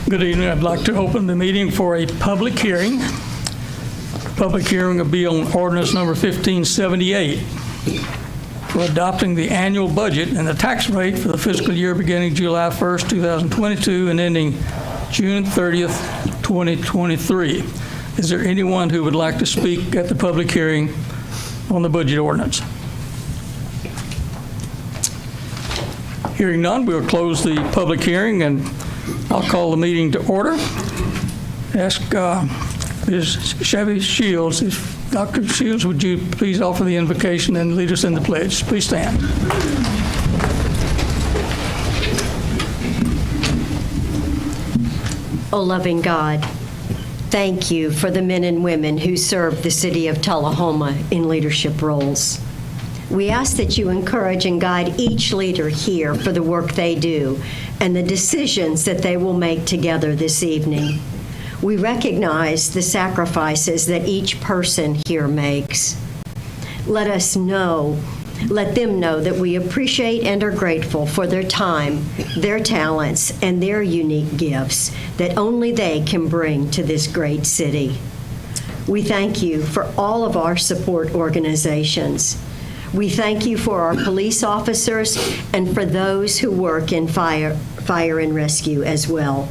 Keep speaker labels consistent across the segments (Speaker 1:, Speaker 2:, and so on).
Speaker 1: Good evening. I'd like to open the meeting for a public hearing. Public hearing will be on ordinance number 1578 for adopting the annual budget and the tax rate for the fiscal year beginning July 1st, 2022 and ending June 30th, 2023. Is there anyone who would like to speak at the public hearing on the budget ordinance? Hearing none, we'll close the public hearing and I'll call the meeting to order. Ask Ms. Chevy Shields, Dr. Shields, would you please offer the invocation and lead us in the pledge? Please stand.
Speaker 2: O loving God, thank you for the men and women who serve the city of Tullahoma in leadership roles. We ask that you encourage and guide each leader here for the work they do and the decisions that they will make together this evening. We recognize the sacrifices that each person here makes. Let them know that we appreciate and are grateful for their time, their talents, and their unique gifts that only they can bring to this great city. We thank you for all of our support organizations. We thank you for our police officers and for those who work in fire and rescue as well.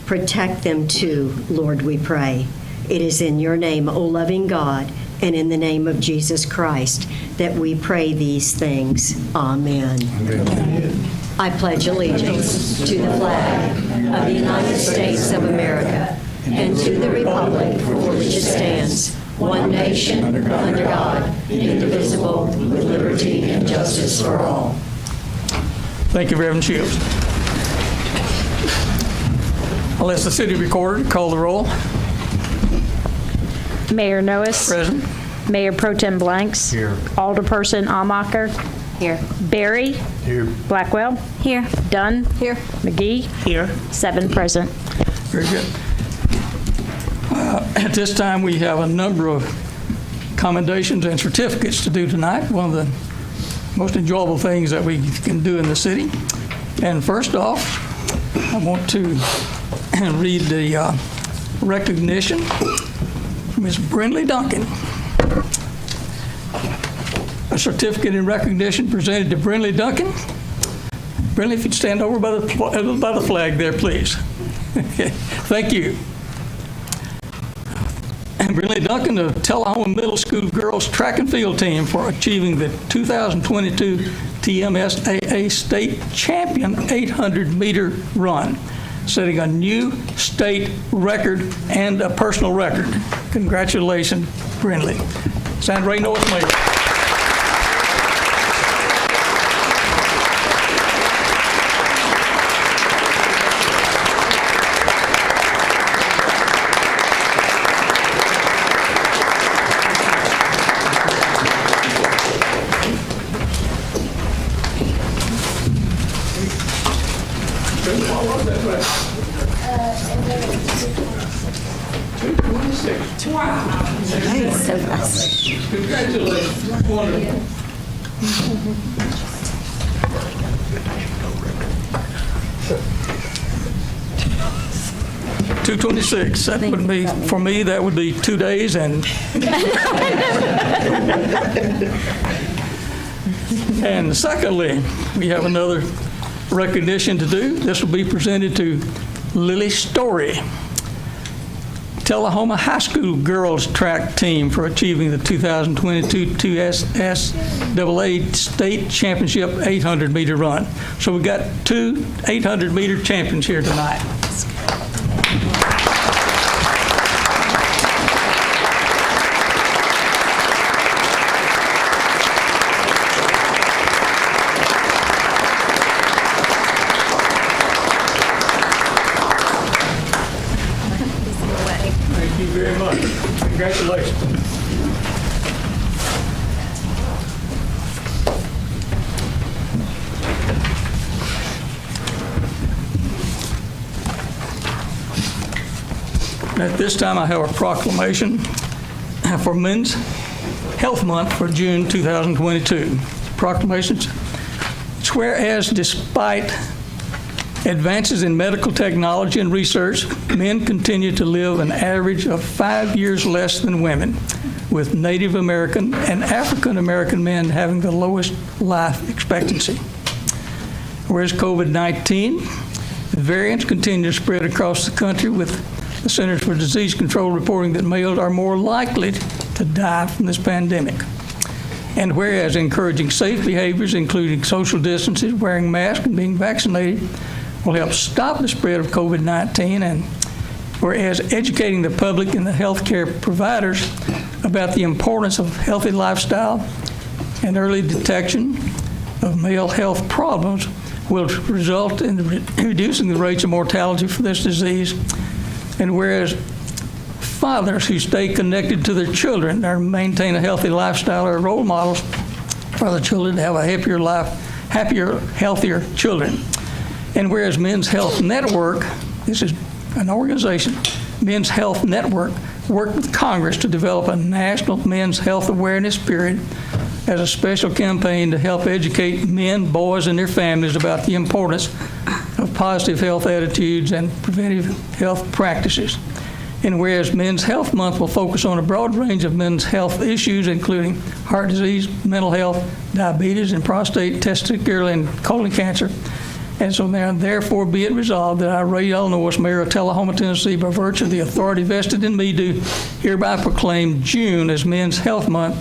Speaker 2: Protect them too, Lord, we pray. It is in your name, O loving God, and in the name of Jesus Christ that we pray these things. Amen. Amen. I pledge allegiance to the flag of the United States of America and to the republic for which it stands, one nation, under God, indivisible, with liberty and justice for all.
Speaker 1: Thank you, Reverend Shields. I'll ask the city recorder to call the roll.
Speaker 3: Mayor Noes.
Speaker 1: Present.
Speaker 3: Mayor Pro Tem Blanks.
Speaker 4: Here.
Speaker 3: Alderperson Almacher.
Speaker 2: Here.
Speaker 3: Berry.
Speaker 4: Here.
Speaker 3: Blackwell. Here. Dunn.
Speaker 2: Here.
Speaker 3: McGee. Here. 7 present.
Speaker 1: Very good. At this time, we have a number of commendations and certificates to do tonight. One of the most enjoyable things that we can do in the city. And first off, I want to read the recognition from Ms. Brindley Duncan. A certificate in recognition presented to Brindley Duncan. Brindley, if you'd stand over by the flag there, please. Okay. Thank you. And Brindley Duncan, the Tullahoma Middle School girls track and field team, for achieving the 2022 TMSAA State Champion 800-meter run, setting a new state record and a personal record. Congratulations, Brindley. Sandra North Mayor.
Speaker 2: So fast.
Speaker 1: Congratulations. Wonderful. 226. That would be, for me, that would be 2 days and and secondly, we have another recognition to do. This will be presented to Lily Story, Tullahoma High School girls track team, for achieving the 2022 TSSAA State Championship 800-meter run. So we've got 2 800-meter champions here tonight. Thank you very much. Congratulations. At this time, I have a proclamation for Men's Health Month for June 2022. Proclamations. Whereas despite advances in medical technology and research, men continue to live an average of 5 years less than women, with Native American and African American men having the lowest life expectancy. Whereas COVID-19 variants continue to spread across the country, with the Centers for Disease Control reporting that males are more likely to die from this pandemic. And whereas encouraging safe behaviors, including social distancing, wearing masks, and being vaccinated, will help stop the spread of COVID-19, and whereas educating the public and the healthcare providers about the importance of healthy lifestyle and early detection of male health problems will result in reducing the rates of mortality for this disease. And whereas fathers who stay connected to their children and maintain a healthy lifestyle are role models for the children to have a happier life, happier, healthier children. And whereas Men's Health Network, this is an organization, Men's Health Network, worked with Congress to develop a national men's health awareness period as a special campaign to help educate men, boys, and their families about the importance of positive health attitudes and preventive health practices. And whereas Men's Health Month will focus on a broad range of men's health issues, including heart disease, mental health, diabetes, and prostate, testicular, and colon cancer. And so now, therefore, be it resolved that I, Ray L. Norris, Mayor of Tullahoma, Tennessee, by virtue of the authority vested in me, do hereby proclaim June as Men's Health Month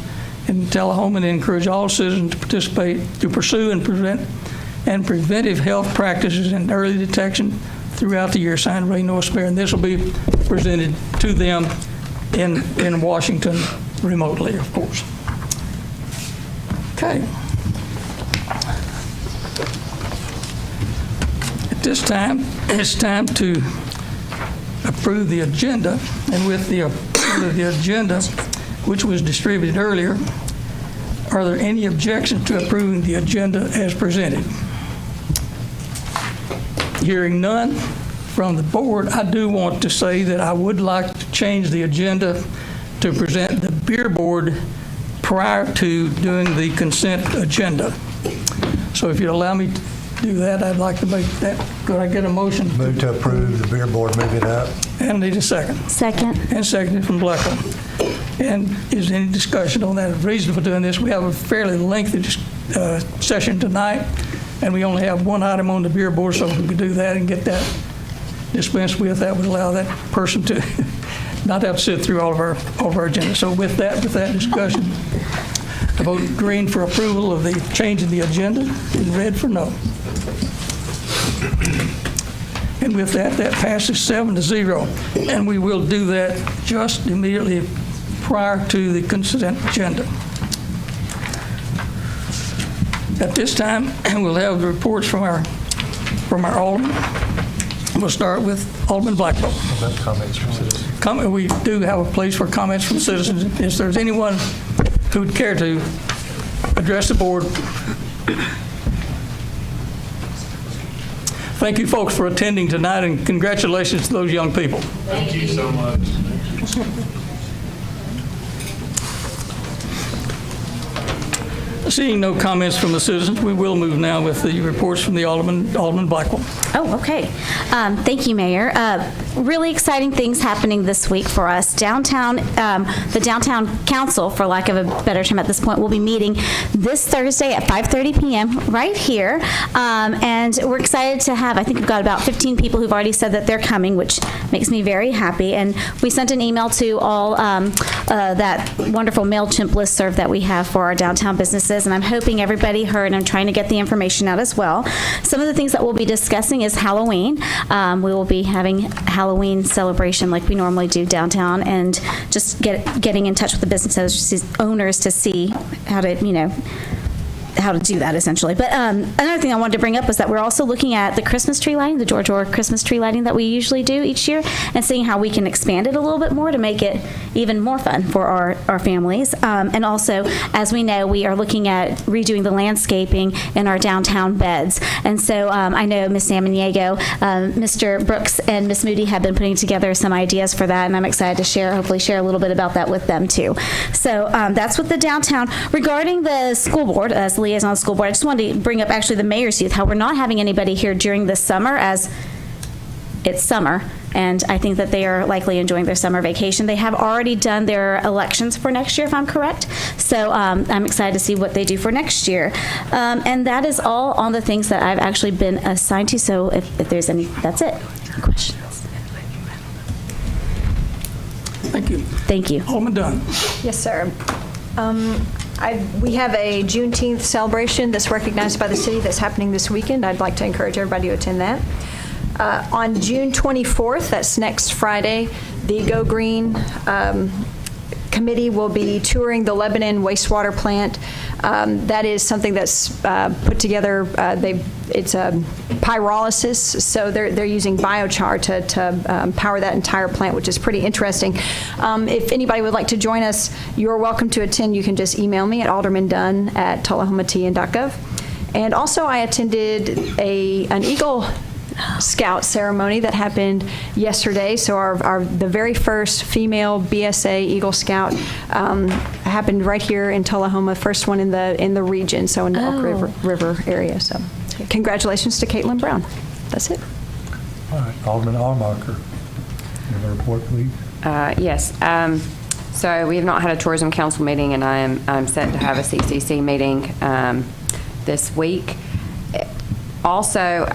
Speaker 1: in Tullahoma, and encourage all citizens to participate, to pursue and preventive health practices and early detection throughout the year. Signed, Ray Norris, Mayor, and this will be presented to them in Washington remotely, of course. Okay. At this time, it's time to approve the agenda, and with the approval of the agenda, which was distributed earlier, are there any objections to approving the agenda as presented? Hearing none from the board, I do want to say that I would like to change the agenda to present the beer board prior to doing the consent agenda. So if you'd allow me to do that, I'd like to make that. Could I get a motion?
Speaker 4: Move to approve the beer board moving up.
Speaker 1: And I need a second.
Speaker 3: Second.
Speaker 1: And seconded from Blackwell. And is there any discussion on that? The reason for doing this, we have a fairly lengthy session tonight, and we only have one item on the beer board, so if we could do that and get that dispensed with, that would allow that person to not have to sit through all of our agenda. So with that discussion, I vote green for approval of the change in the agenda and red for no. And with that passes 7-0. And we will do that just immediately prior to the consent agenda. At this time, we'll have the reports from our aldermen. We'll start with Alderman Blackwell.
Speaker 4: Comments from citizens.
Speaker 1: We do have a place for comments from citizens. If there's anyone who would care to address the board. Thank you, folks, for attending tonight, and congratulations to those young people.
Speaker 5: Thank you so much.
Speaker 1: Seeing no comments from the citizens, we will move now with the reports from the Alderman Blackwell.
Speaker 6: Oh, okay. Thank you, Mayor. Really exciting things happening this week for us. Downtown, the Downtown Council, for lack of a better term at this point, will be meeting this Thursday at 5:30 p.m. right here. And we're excited to have, I think we've got about 15 people who've already said that they're coming, which makes me very happy. And we sent an email to all that wonderful MailChimp listserv that we have for our downtown businesses, and I'm hoping everybody heard. I'm trying to get the information out as well. Some of the things that we'll be discussing is Halloween. We will be having Halloween celebration like we normally do downtown, and just getting in touch with the business owners to see how to do that, essentially. But another thing I wanted to bring up was that we're also looking at the Christmas tree lighting, the door-to-door Christmas tree lighting that we usually do each year, and seeing how we can expand it a little bit more to make it even more fun for our families. And also, as we know, we are looking at redoing the landscaping in our downtown beds. And so I know Ms. Samaniego, Mr. Brooks, and Ms. Moody have been putting together some ideas for that, and I'm excited to hopefully share a little bit about that with them too. So that's with the downtown. Regarding the school board, as liaison on the school board. I just wanted to bring up actually the mayor's youth, how we're not having anybody here during the summer as it's summer, and I think that they are likely enjoying their summer vacation. They have already done their elections for next year, if I'm correct. So I'm excited to see what they do for next year. And that is all on the things that I've actually been assigned to. So if there's any, that's it. Questions?
Speaker 1: Thank you.
Speaker 6: Thank you.
Speaker 1: Alderman Dunn.
Speaker 5: Yes, sir. We have a Juneteenth celebration that's recognized by the city that's happening this weekend. I'd like to encourage everybody to attend that. On June 24th, that's next Friday, the Go Green Committee will be touring the Lebanon wastewater plant. That is something that's put together. It's a pyrolysis, so they're using biochar to power that entire plant, which is pretty interesting. If anybody would like to join us, you're welcome to attend. You can just email me at aldermandunn@tullahomatn.gov. And also, I attended an Eagle Scout ceremony that happened yesterday. So the very first female BSA Eagle Scout happened right here in Tullahoma, first one in the region, so in the Elk River area. So congratulations to Caitlin Brown. That's it.
Speaker 4: All right, Alderman Armacher, you have a report, please?
Speaker 7: Yes. So we have not had a tourism council meeting, and I'm set to have a CCC meeting this week. Also,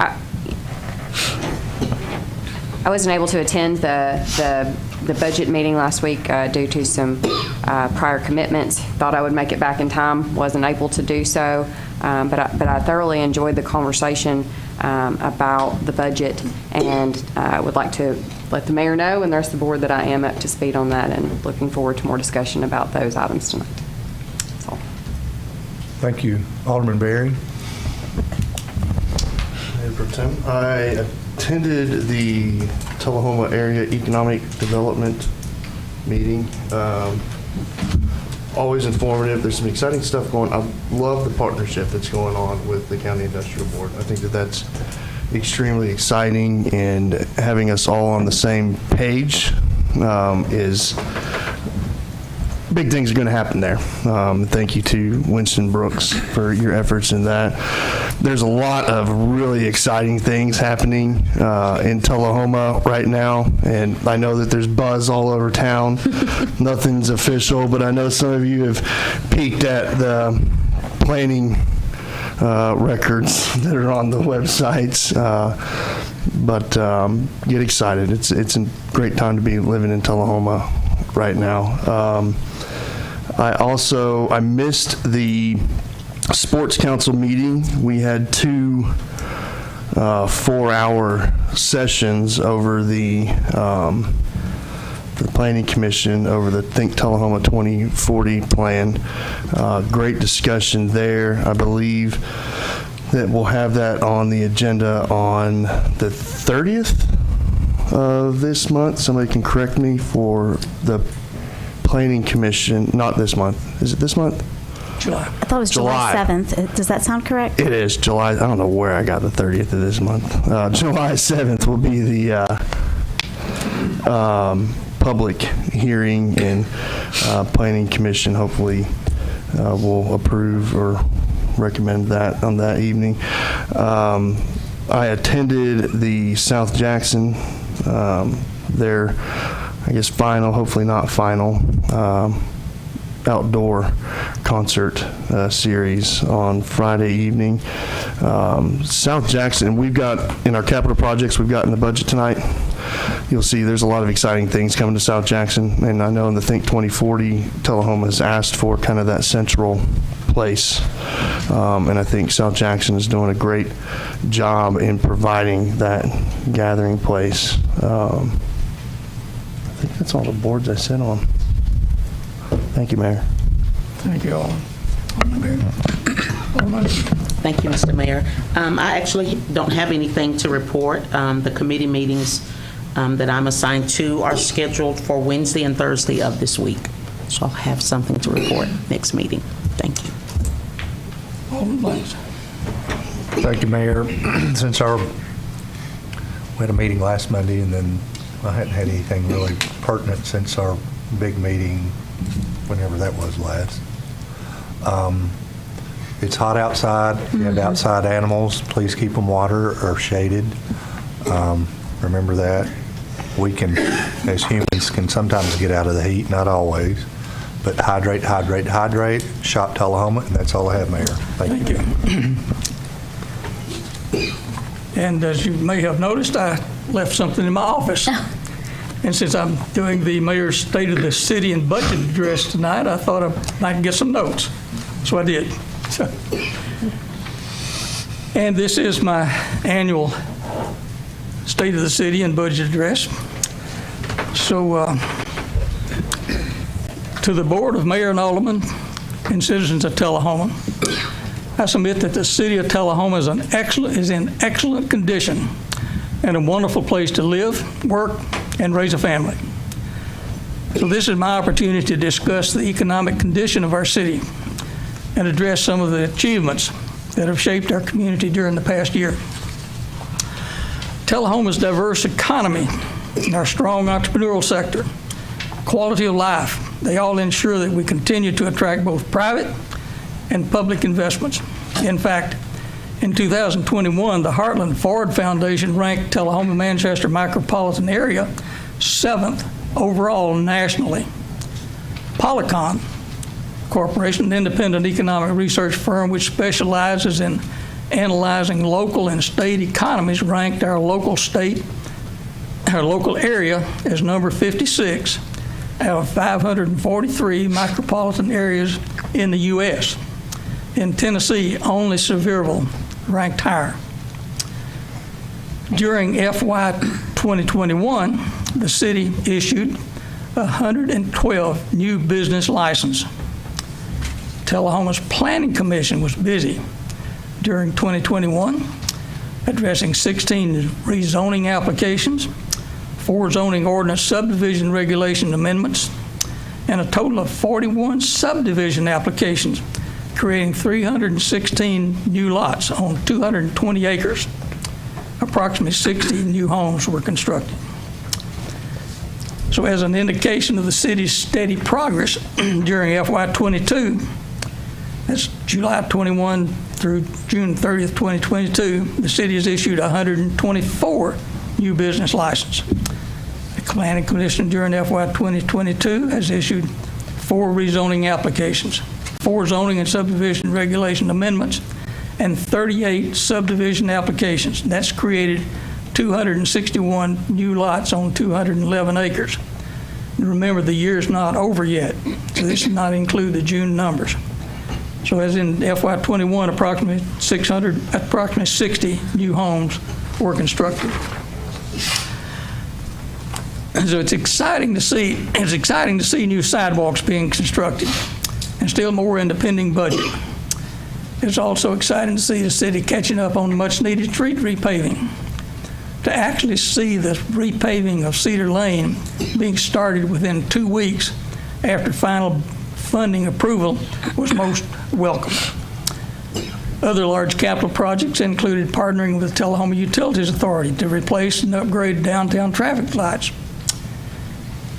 Speaker 7: I wasn't able to attend the budget meeting last week due to some prior commitments. Thought I would make it back in time. Wasn't able to do so, but I thoroughly enjoyed the conversation about the budget, and I would like to let the mayor know and the rest of the board that I am up to speed on that, and looking forward to more discussion about those items tonight. That's all.
Speaker 4: Thank you. Alderman Berry.
Speaker 8: Mayor Pro Tem, I attended the Tullahoma Area Economic Development meeting. Always informative. There's some exciting stuff going on. I love the partnership that's going on with the County Industrial Board. I think that that's extremely exciting, and having us all on the same page is big things are going to happen there. Thank you to Winston Brooks for your efforts in that. There's a lot of really exciting things happening in Tullahoma right now, and I know that there's buzz all over town. Nothing's official, but I know some of you have peeked at the planning records that are on the websites. But get excited. It's a great time to be living in Tullahoma right now. I missed the sports council meeting. We had two 4-hour sessions over the Planning Commission over the Think Tullahoma 2040 plan. Great discussion there. I believe that we'll have that on the agenda on the 30th of this month. Somebody can correct me for the Planning Commission, not this month. Is it this month?
Speaker 1: July.
Speaker 6: I thought it was July 7th. Does that sound correct?
Speaker 8: It is July. I don't know where I got the 30th of this month. July 7th will be the public hearing, and Planning Commission hopefully will approve or recommend that on that evening. I attended the South Jackson, their, I guess, final, hopefully not final, outdoor concert series on Friday evening. South Jackson, we've got in our capital projects we've got in the budget tonight. You'll see there's a lot of exciting things coming to South Jackson, and I know in the Think 2040, Tullahoma has asked for kind of that central place, and I think South Jackson is doing a great job in providing that gathering place. I think that's all the boards I sit on. Thank you, Mayor.
Speaker 1: Thank you all.
Speaker 9: Thank you, Mr. Mayor. I actually don't have anything to report. The committee meetings that I'm assigned to are scheduled for Wednesday and Thursday of this week. So I'll have something to report next meeting. Thank you.
Speaker 1: Alderman Blanks.
Speaker 4: Thank you, Mayor. Since we had a meeting last Monday, and then I hadn't had anything really pertinent since our big meeting, whenever that was last. It's hot outside. If you have outside animals, please keep them watered or shaded. Remember that. We can, as humans, can sometimes get out of the heat, not always. But hydrate, hydrate, hydrate. Shop Tullahoma, and that's all I have, Mayor. Thank you.
Speaker 1: And as you may have noticed, I left something in my office. And since I'm doing the mayor's State of the City and Budget address tonight, I thought I might get some notes. So I did. And this is my annual State of the City and Budget address. So to the Board of Mayor and Aldermen and citizens of Tullahoma, I submit that the city of Tullahoma is in excellent condition and a wonderful place to live, work, and raise a family. So this is my opportunity to discuss the economic condition of our city and address some of the achievements that have shaped our community during the past year. Tullahoma's diverse economy and our strong entrepreneurial sector, quality of life, they all ensure that we continue to attract both private and public investments. In fact, in 2021, the Heartland Ford Foundation ranked Tullahoma-Manchester micropolitan area 7th overall nationally. Polycon Corporation, an independent economic research firm which specializes in analyzing local and state economies, ranked our local area as number 56 out of 543 micropolitan areas in the U.S. In Tennessee, only Sevierville ranked higher. During FY 2021, the city issued 112 new business licenses. Tullahoma's Planning Commission was busy during 2021, addressing 16 rezoning applications, 4 zoning ordinance subdivision regulation amendments, and a total of 41 subdivision applications, creating 316 new lots on 220 acres. Approximately 60 new homes were constructed. So as an indication of the city's steady progress during FY 22, that's July 21 through June 30th, 2022, the city has issued 124 new business licenses. The Planning Commission during FY 2022 has issued 4 rezoning applications, 4 zoning and subdivision regulation amendments, and 38 subdivision applications. That's created 261 new lots on 211 acres. And remember, the year's not over yet, so this does not include the June numbers. So as in FY 21, approximately 60 new homes were constructed. And so it's exciting to see new sidewalks being constructed, and still more in the pending budget. It's also exciting to see the city catching up on much-needed street repaving. To actually see the repaving of Cedar Lane being started within 2 weeks after final funding approval was most welcome. Other large capital projects included partnering with Tullahoma Utilities Authority to replace and upgrade downtown traffic lights.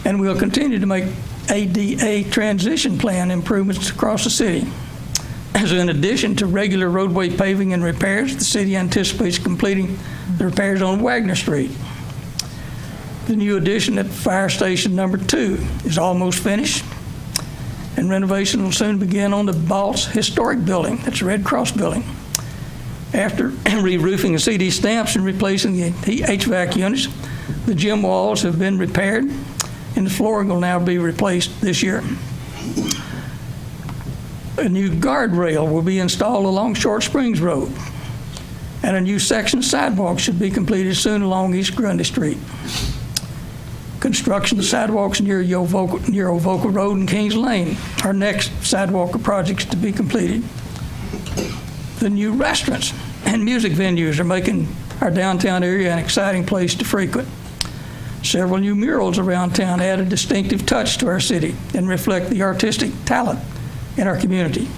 Speaker 1: And we'll continue to make ADA transition plan improvements across the city. As in addition to regular roadway paving and repairs, the city anticipates completing the repairs on Wagner Street. The new addition at Fire Station number 2 is almost finished, and renovation will soon begin on the Baltz Historic Building. That's a Red Cross building. After re-roofing the CD stamps and replacing the HVAC units, the gym walls have been repaired, and the flooring will now be replaced this year. A new guardrail will be installed along Short Springs Road, and a new section of sidewalk should be completed soon along East Grundy Street. Construction of sidewalks near Ovoca Road and Kings Lane are next sidewalk projects to be completed. The new restaurants and music venues are making our downtown area an exciting place to frequent. Several new murals around town add a distinctive touch to our city and reflect the artistic talent in our community.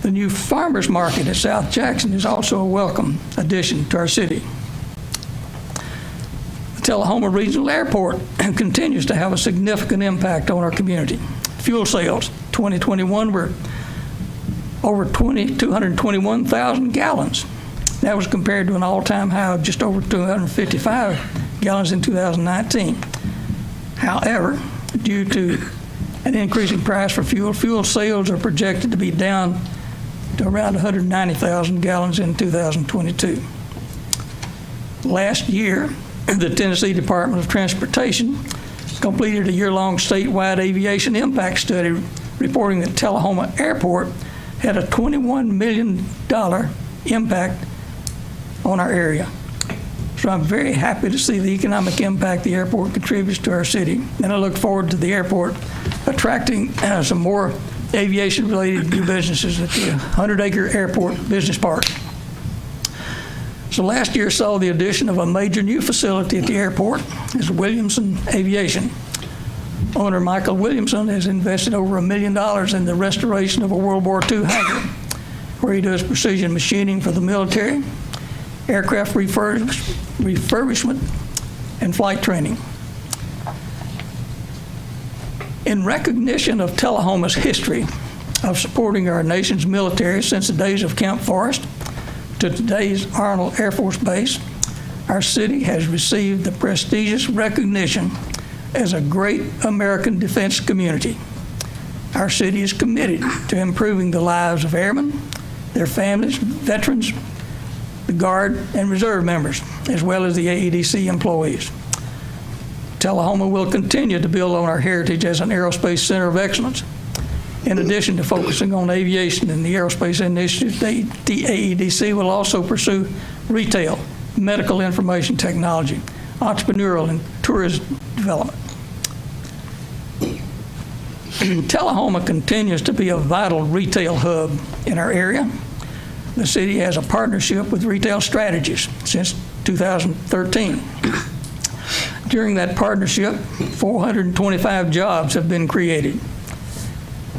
Speaker 1: The new farmers market at South Jackson is also a welcome addition to our city. The Tullahoma Regional Airport continues to have a significant impact on our community. Fuel sales 2021 were over 221,000 gallons. That was compared to an all-time high of just over 255 gallons in 2019. However, due to an increasing price for fuel sales are projected to be down to around 190,000 gallons in 2022. Last year, the Tennessee Department of Transportation completed a year-long statewide aviation impact study reporting that Tullahoma Airport had a $21 million impact on our area. So I'm very happy to see the economic impact the airport contributes to our city, and I look forward to the airport attracting some more aviation-related new businesses at the 100-acre airport business park. So last year saw the addition of a major new facility at the airport, is Williamson Aviation. Owner Michael Williamson has invested over $1 million in the restoration of a World War II hangar, where he does precision machining for the military, aircraft refurbishment, and flight training. In recognition of Tullahoma's history of supporting our nation's military since the days of Camp Forrest to today's Arnold Air Force Base, our city has received the prestigious recognition as a great American defense community. Our city is committed to improving the lives of airmen, their families, veterans, the Guard and Reserve members, as well as the AEDC employees. Tullahoma will continue to build on our heritage as an aerospace center of excellence. In addition to focusing on aviation and the aerospace initiatives, the AEDC will also pursue retail, medical information technology, entrepreneurial, and tourism development. Tullahoma continues to be a vital retail hub in our area. The city has a partnership with Retail Strategies since 2013. During that partnership, 425 jobs have been created.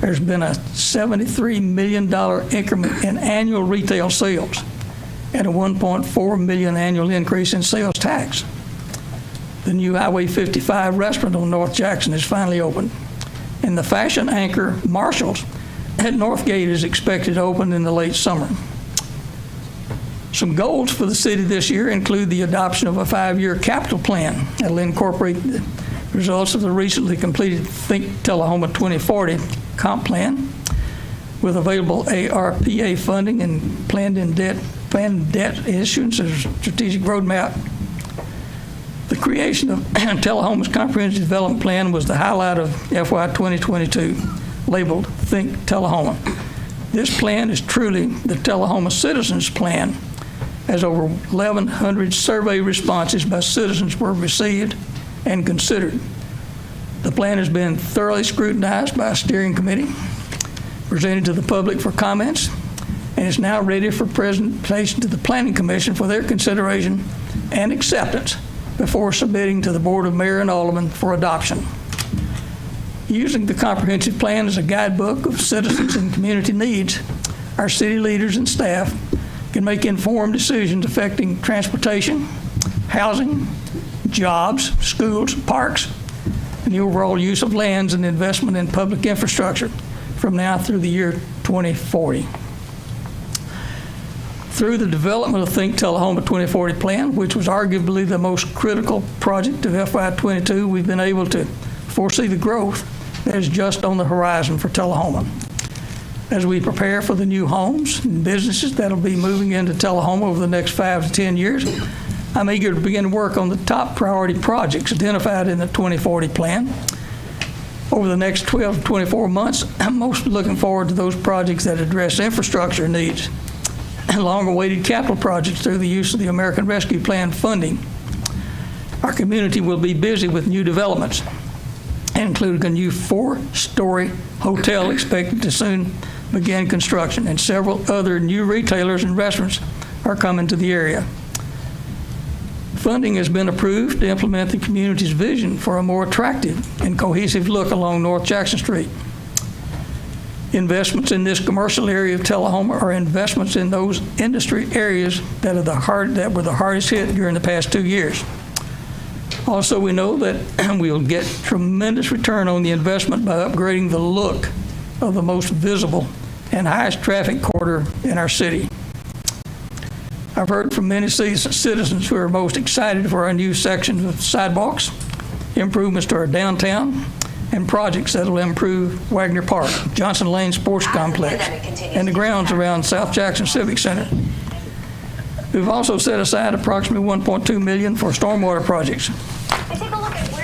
Speaker 1: There's been a $73 million increment in annual retail sales and a $1.4 million annual increase in sales tax. The new Highway 55 restaurant on North Jackson is finally open, and the fashion anchor Marshall's at Northgate is expected to open in the late summer. Some goals for the city this year include the adoption of a 5-year capital plan that will incorporate the results of the recently completed Think Tullahoma 2040 comp plan with available ARPA funding and planned debt issuance as a strategic roadmap. The creation of Tullahoma's comprehensive development plan was the highlight of FY 2022, labeled Think Tullahoma. This plan is truly the Tullahoma Citizens Plan, as over 1,100 survey responses by citizens were received and considered. The plan has been thoroughly scrutinized by a steering committee, presented to the public for comments, and is now ready for presentation to the Planning Commission for their consideration and acceptance before submitting to the Board of Mayor and Aldermen for adoption. Using the comprehensive plan as a guidebook of citizens and community needs, our city leaders and staff can make informed decisions affecting transportation, housing, jobs, schools, parks, and the overall use of lands and investment in public infrastructure from now through the year 2040. Through the development of Think Tullahoma 2040 plan, which was arguably the most critical project of FY22, we've been able to foresee the growth that is just on the horizon for Tullahoma. As we prepare for the new homes and businesses that will be moving into Tullahoma over the next 5 to 10 years, I'm eager to begin work on the top priority projects identified in the 2040 plan. Over the next 12 to 24 months, I'm most looking forward to those projects that address infrastructure needs and long-awaited capital projects through the use of the American Rescue Plan funding. Our community will be busy with new developments, including a new 4-story hotel expected to soon begin construction, and several other new retailers and restaurants are coming to the area. Funding has been approved to implement the community's vision for a more attractive and cohesive look along North Jackson Street. Investments in this commercial area of Tullahoma are investments in those industry areas that were the hardest hit during the past 2 years. Also, we know that we'll get tremendous return on the investment by upgrading the look of the most visible and highest traffic corridor in our city. I've heard from many citizens who are most excited for our new sections of sidewalks, improvements to our downtown, and projects that will improve Wagner Park, Johnson Lane Sports Complex, and the grounds around South Jackson Civic Center. We've also set aside approximately $1.2 million for stormwater projects.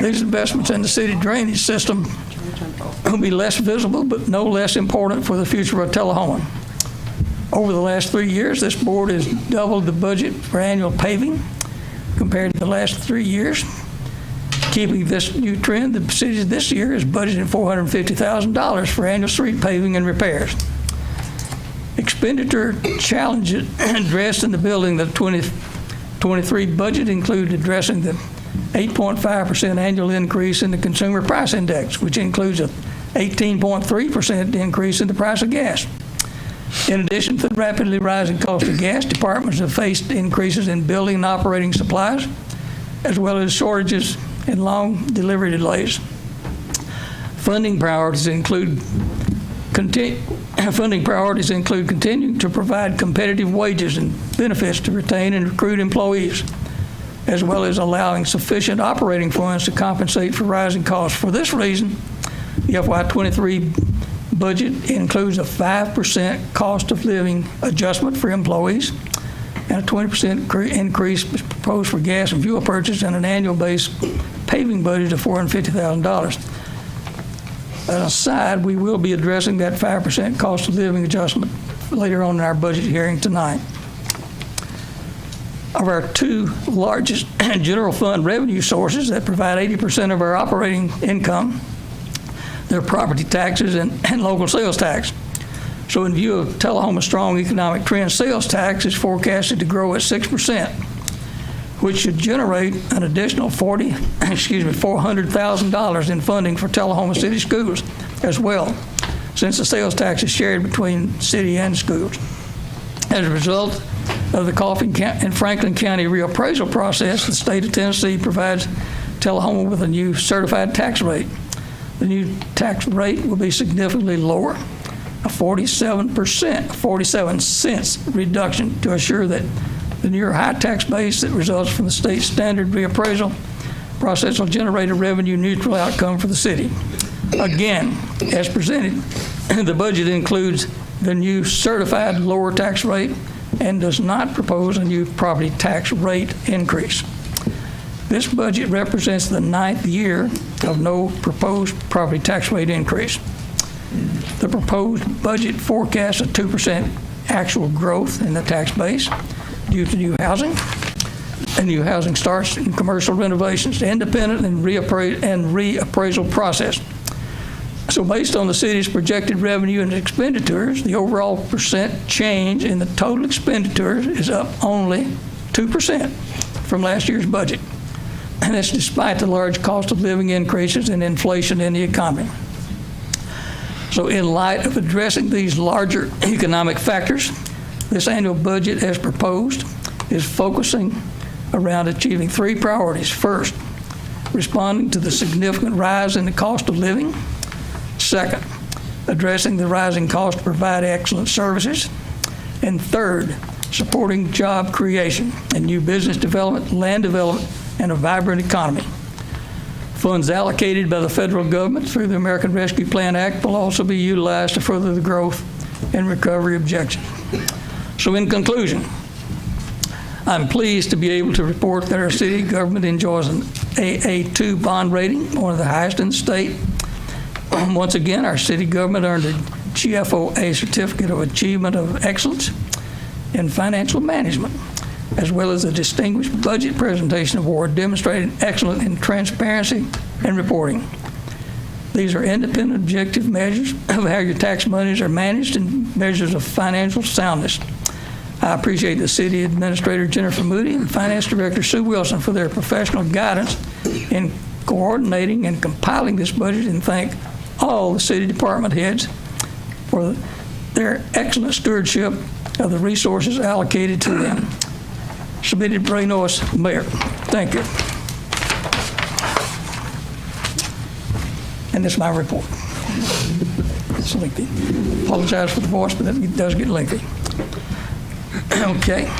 Speaker 1: These investments in the city drainage system will be less visible, but no less important for the future of Tullahoma. Over the last 3 years, this board has doubled the budget for annual paving compared to the last 3 years. Keeping this new trend, the city this year is budgeting $450,000 for annual street paving and repairs. Expenditure challenges addressed in the building the 2023 budget include addressing the 8.5% annual increase in the consumer price index, which includes a 18.3% increase in the price of gas. In addition to the rapidly rising cost of gas, departments have faced increases in building and operating supplies, as well as shortages and long delivery delays. Funding priorities include continuing to provide competitive wages and benefits to retain and recruit employees, as well as allowing sufficient operating funds to compensate for rising costs. For this reason, the FY23 budget includes a 5% cost of living adjustment for employees and a 20% increase proposed for gas and fuel purchase and an annual base paving budget of $450,000. An aside, we will be addressing that 5% cost of living adjustment later on in our budget hearing tonight. Of our two largest general fund revenue sources that provide 80% of our operating income, they're property taxes and local sales tax. So in view of Tullahoma's strong economic trend, sales tax is forecasted to grow at 6%, which should generate an additional $400,000 in funding for Tullahoma City schools as well, since the sales tax is shared between city and schools. As a result of the Coffin and Franklin County reappraisal process, the state of Tennessee provides Tullahoma with a new certified tax rate. The new tax rate will be significantly lower, a 47 cents reduction to assure that the near high tax base that results from the state standard reappraisal process will generate a revenue neutral outcome for the city. Again, as presented, the budget includes the new certified lower tax rate and does not propose a new property tax rate increase. This budget represents the 9th year of no proposed property tax rate increase. The proposed budget forecasts a 2% actual growth in the tax base due to new housing and new housing starts and commercial renovations, independent and reappraisal process. So based on the city's projected revenue and expenditures, the overall percent change in the total expenditures is up only 2% from last year's budget. And that's despite the large cost of living increases and inflation in the economy. So in light of addressing these larger economic factors, this annual budget as proposed is focusing around achieving 3 priorities. First, responding to the significant rise in the cost of living. Second, addressing the rising cost to provide excellent services. And third, supporting job creation and new business development, land development, and a vibrant economy. Funds allocated by the federal government through the American Rescue Plan Act will also be utilized to further the growth and recovery objectives. So in conclusion, I'm pleased to be able to report that our city government enjoys an AA2 bond rating, one of the highest in the state. Once again, our city government earned a GFOA Certificate of Achievement of Excellence in Financial Management, as well as a Distinguished Budget Presentation Award demonstrating excellence in transparency and reporting. These are independent, objective measures of how your tax monies are managed and measures of financial soundness. I appreciate the City Administrator Jennifer Moody and Finance Director Sue Wilson for their professional guidance in coordinating and compiling this budget, and thank all the city department heads for their excellent stewardship of the resources allocated to them. Submitted Bray Norris, Mayor. Thank you. And that's my report. It's lengthy. Apologize for the voice, but it does get lengthy. Okay.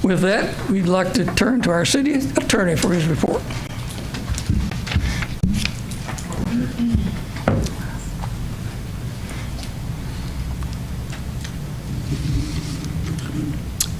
Speaker 1: With that, we'd like to turn to our city attorney for his report.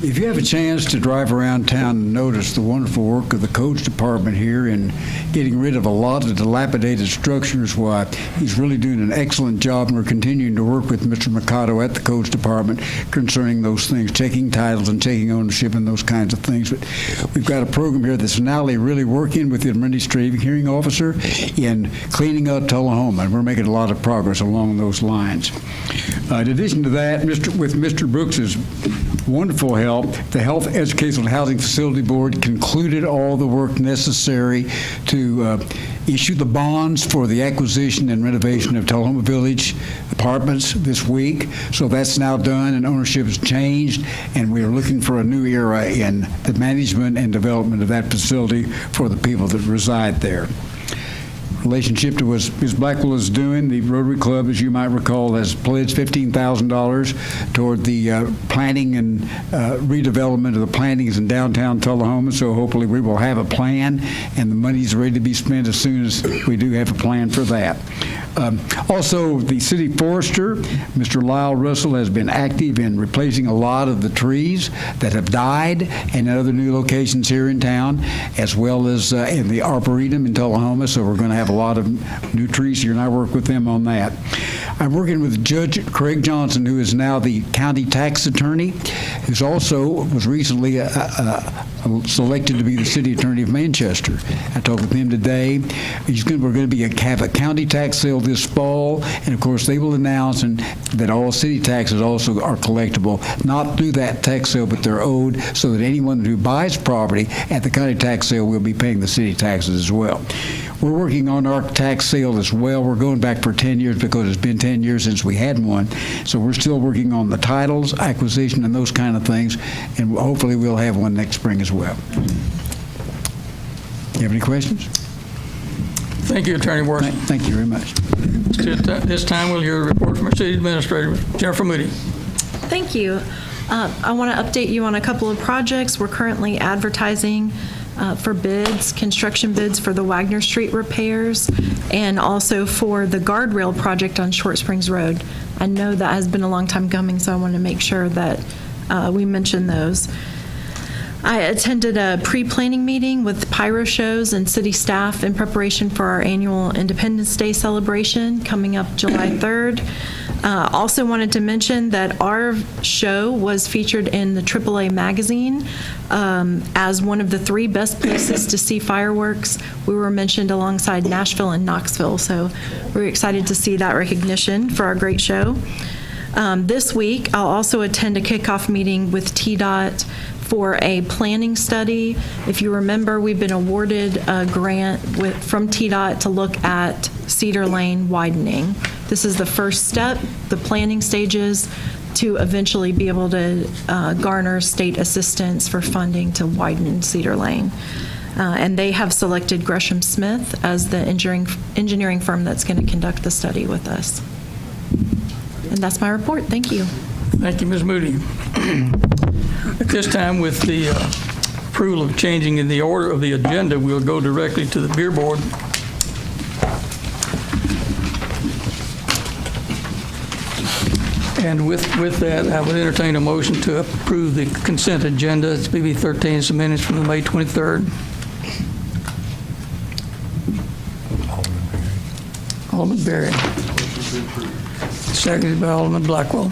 Speaker 10: If you have a chance to drive around town and notice the wonderful work of the codes department here in getting rid of a lot of dilapidated structures, why, he's really doing an excellent job, and we're continuing to work with Mr. Mikado at the codes department concerning those things, taking titles and taking ownership and those kinds of things. But we've got a program here that's now really working with the administrative hearing officer in cleaning up Tullahoma, and we're making a lot of progress along those lines. In addition to that, with Mr. Brooks's wonderful help, the Health, Educational, and Housing Facility Board concluded all the work necessary to issue the bonds for the acquisition and renovation of Tullahoma Village apartments this week. So that's now done, and ownership has changed, and we are looking for a new era in the management and development of that facility for the people that reside there. Relationship to what Ms. Blackwell is doing, the Rotary Club, as you might recall, has pledged $15,000 toward the planning and redevelopment of the plantings in downtown Tullahoma. So hopefully we will have a plan, and the money's ready to be spent as soon as we do have a plan for that. Also, the city forester, Mr. Lyle Russell, has been active in replacing a lot of the trees that have died and other new locations here in town, as well as in the Arboretum in Tullahoma. So we're going to have a lot of new trees here, and I work with them on that. I'm working with Judge Craig Johnson, who is now the county tax attorney, who also was recently selected to be the city attorney of Manchester. I talked with him today. We're going to have a county tax sale this fall, and of course they will announce that all city taxes also are collectible, not through that tax sale, but they're owed, so that anyone who buys property at the county tax sale will be paying the city taxes as well. We're working on our tax sale as well. We're going back for 10 years because it's been 10 years since we had one. So we're still working on the titles, acquisition, and those kind of things, and hopefully we'll have one next spring as well. You have any questions?
Speaker 1: Thank you, Attorney Worthing.
Speaker 10: Thank you very much.
Speaker 1: This time we'll hear a report from our city administrator, Jennifer Moody.
Speaker 11: Thank you. I want to update you on a couple of projects. We're currently advertising for bids, construction bids for the Wagner Street repairs, and also for the guardrail project on Short Springs Road. I know that has been a long time coming, so I want to make sure that we mention those. I attended a pre-planning meeting with pyro shows and city staff in preparation for our annual Independence Day celebration coming up July 3rd. Also wanted to mention that our show was featured in the AAA magazine as one of the 3 best places to see fireworks. We were mentioned alongside Nashville and Knoxville, so we're excited to see that recognition for our great show. This week, I'll also attend a kickoff meeting with Tdot for a planning study. If you remember, we've been awarded a grant from Tdot to look at Cedar Lane widening. This is the first step, the planning stages, to eventually be able to garner state assistance for funding to widen Cedar Lane. And they have selected Gresham Smith as the engineering firm that's going to conduct the study with us. And that's my report. Thank you.
Speaker 1: Thank you, Ms. Moody. At this time, with the approval of changing in the order of the agenda, we'll go directly to the beer board. And with that, I would entertain a motion to approve the consent agenda. It's BB 13, some minutes from the May 23rd. Alderman Berry. Seconded by Alderman Blackwell.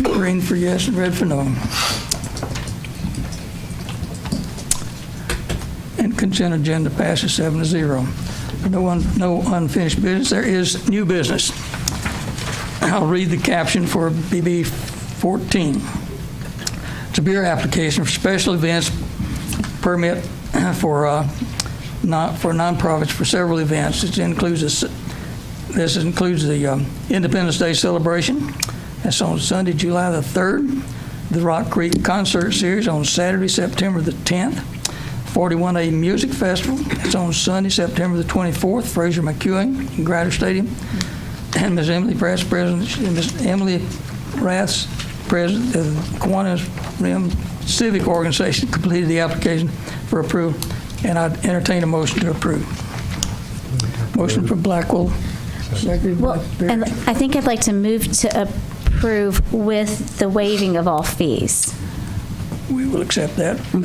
Speaker 1: Green for yes and red for no. And consent agenda passes 7-0. No unfinished business. There is new business. I'll read the caption for BB 14. It's a beer application for special events permit for nonprofits for several events. This includes the Independence Day celebration. That's on Sunday, July the 3rd. The Rock Creek Concert Series on Saturday, September the 10th. 41A Music Festival. It's on Sunday, September the 24th, Fraser McEwen in Grider Stadium. And Ms. Emily Rath, president of the Kiwanis Rim Civic Organization, completed the application for approval, and I'd entertain a motion to approve. Motion for Blackwell, seconded by
Speaker 6: Well,
Speaker 1: Barry.
Speaker 6: and I think I'd like to move to approve with the waiving of all fees.
Speaker 1: We will accept that.
Speaker 3: Who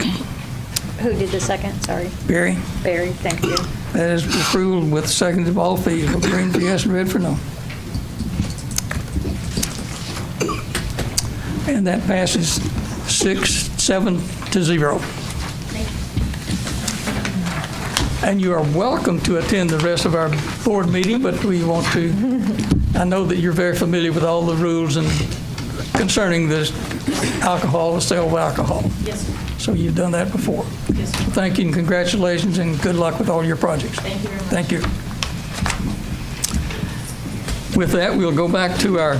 Speaker 3: did the second? Sorry.
Speaker 1: Barry,
Speaker 3: Barry, thank you.
Speaker 1: that is approval with second of all fees. Green for yes and red for no. And that passes 7-0. And you are welcome to attend the rest of our board meeting, but we want to, I know that you're very familiar with all the rules and concerning this alcohol, the sale of alcohol.
Speaker 11: Yes, sir.
Speaker 1: So you've done that before.
Speaker 11: Yes, sir.
Speaker 1: Thank you and congratulations and good luck with all your projects.
Speaker 11: Thank you very much.
Speaker 1: Thank you. With that, we'll go back to our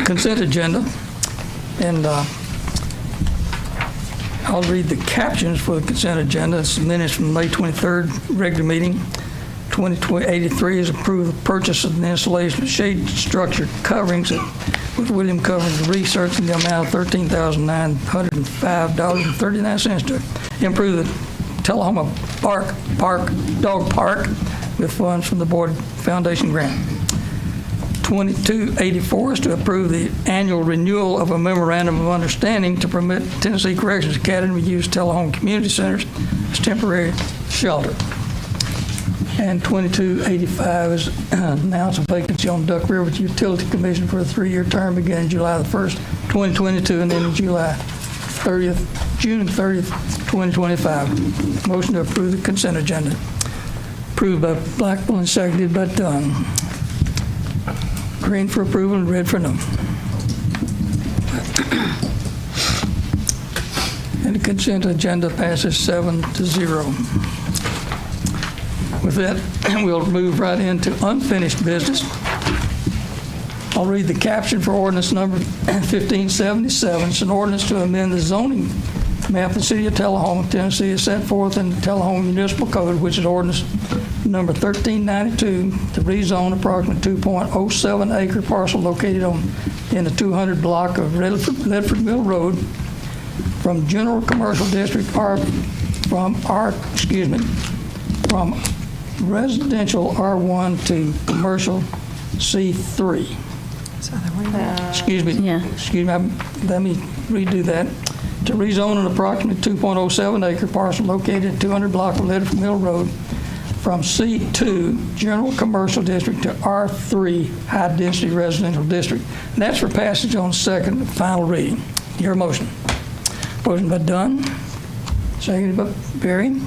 Speaker 1: consent agenda, and I'll read the captions for the consent agenda. It's minutes from May 23rd, regular meeting. 2083 is approve the purchase of the installation of shade structure coverings with William Coverings Research in the amount of $13,905.39 to improve the Tullahoma Dog Park with funds from the Board Foundation grant. 2284 is to approve the annual renewal of a memorandum of understanding to permit Tennessee Corrections Academy to use Tullahoma Community Centers as temporary shelter. And 2285 is announce a vacancy on Duck River Utility Commission for a 3-year term beginning July the 1st, 2022, and ending June 30th, 2025. Motion to approve the consent agenda. Approved by Blackwell and seconded by Dunn. Green for approval and red for no. And the consent agenda passes 7-0. With that, we'll move right into unfinished business. I'll read the caption for ordinance number 1577. It's an ordinance to amend the zoning map of the city of Tullahoma, Tennessee, is set forth in the Tullahoma Municipal Code, which is ordinance number 1392, to rezone approximately 2.07 acre parcel located in the 200 block of Ledford Mill Road from general commercial district from residential R1 to commercial C3. Excuse me.
Speaker 6: Yeah.
Speaker 1: Excuse me. Let me redo that. To rezone an approximately 2.07 acre parcel located in 200 block of Ledford Mill Road from C2 general commercial district to R3 high density residential district. And that's for passage on second and final reading. Your motion. Motion by Dunn. Seconded by Barry.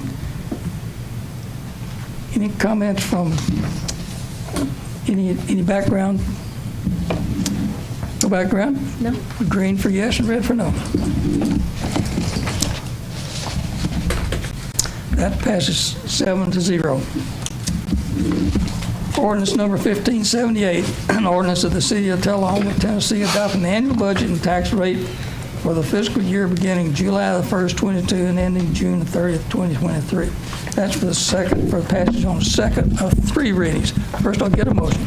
Speaker 1: Any comments from any background? No background?
Speaker 11: No.
Speaker 1: Green for yes and red for no. That passes 7-0. Ordinance number 1578, an ordinance of the city of Tullahoma, Tennessee, adopting the annual budget and tax rate for the fiscal year beginning July the 1st, 22, and ending June the 30th, 2023. That's for the passage on the second of 3 readings. First, I'll get a motion.